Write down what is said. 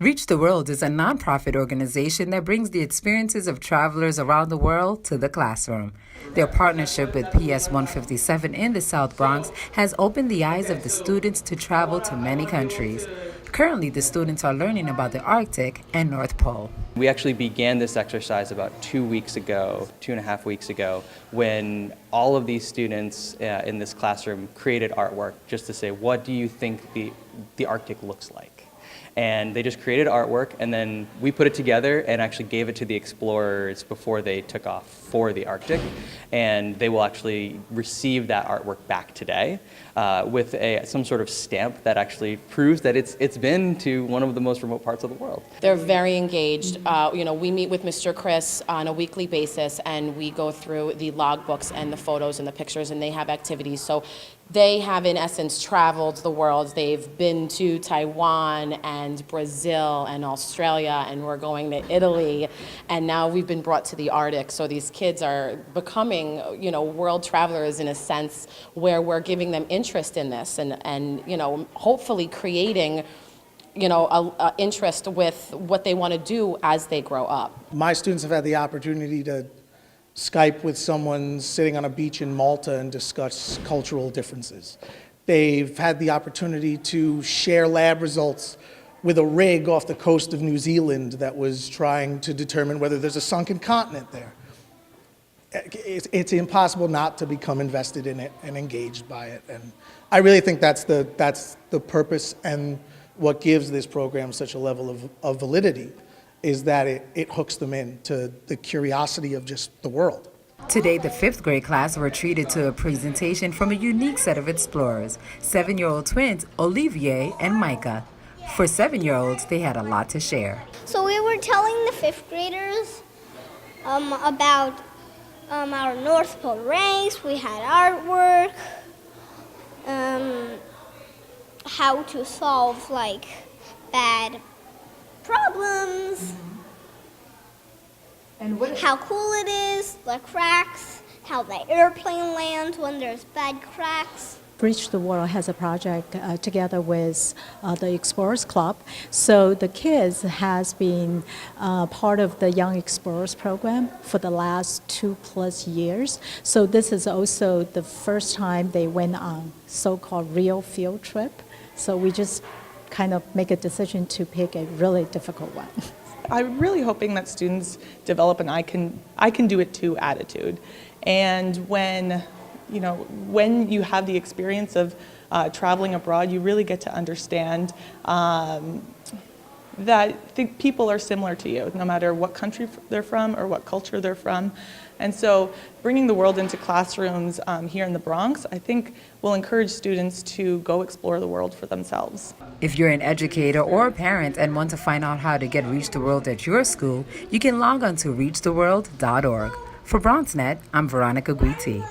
Reach the World is a nonprofit organization that brings the experiences of travelers around the world to the classroom. Their partnership with PS 157 in the South Bronx has opened the eyes of the students to travel to many countries. Currently, the students are learning about the Arctic and North Pole. We actually began this exercise about 2.5 weeks ago, when all of these students in this classroom created artwork just to say, what do you think the Arctic looks like? And they just created artwork, and then we put it together and actually gave it to the explorers before they took off for the Arctic. And they will actually receive that artwork back today with some sort of stamp that actually proves that it's been to one of the most remote parts of the world. They're very engaged. We meet with Mr. Chris on a weekly basis, and we go through the logbooks and the photos and the pictures, and they have activities. So they have, in essence, traveled the world. They've been to Taiwan and Brazil and Australia, and we're going to Italy, and now we've been brought to the Arctic. So these kids are becoming, world travelers in a sense, where we're giving them interest in this and hopefully creating a interest with what they want to do as they grow up. My students have had the opportunity to Skype with someone sitting on a beach in Malta and discuss cultural differences. They've had the opportunity to share lab results with a rig off the coast of New Zealand that was trying to determine whether there's a sunken continent there. It's impossible not to become invested in it and engaged by it. And I really think that's the purpose and what gives this program such a level of validity, is that it hooks them into the curiosity of just the world. Today, the fifth grade class were treated to a presentation from a unique set of explorers, 7-year-old twins Olivier and Maika. For 7-year-olds, they had a lot to share. So we were telling the fifth graders about our North Pole race. We had artwork, how to solve bad problems, and how cool it is, the cracks, how the airplane lands when there's bad cracks. Reach the World has a project together with the Explorers Club. So the kids has been part of the Young Explorers program for the last 2+ years. So this is also the first time they went on so-called real field trip. So we just kind of make a decision to pick a really difficult one. I'm really hoping that students develop an I can do it too attitude. And when you have the experience of traveling abroad, you really get to understand that people are similar to you, no matter what country they're from or what culture they're from. And so bringing the world into classrooms here in the Bronx, I think will encourage students to go explore the world for themselves. If you're an educator or a parent and want to find out how to get Reach the World at your school, you can log on to reachtheworld.org. For BronxNet, I'm Veronica Guiti.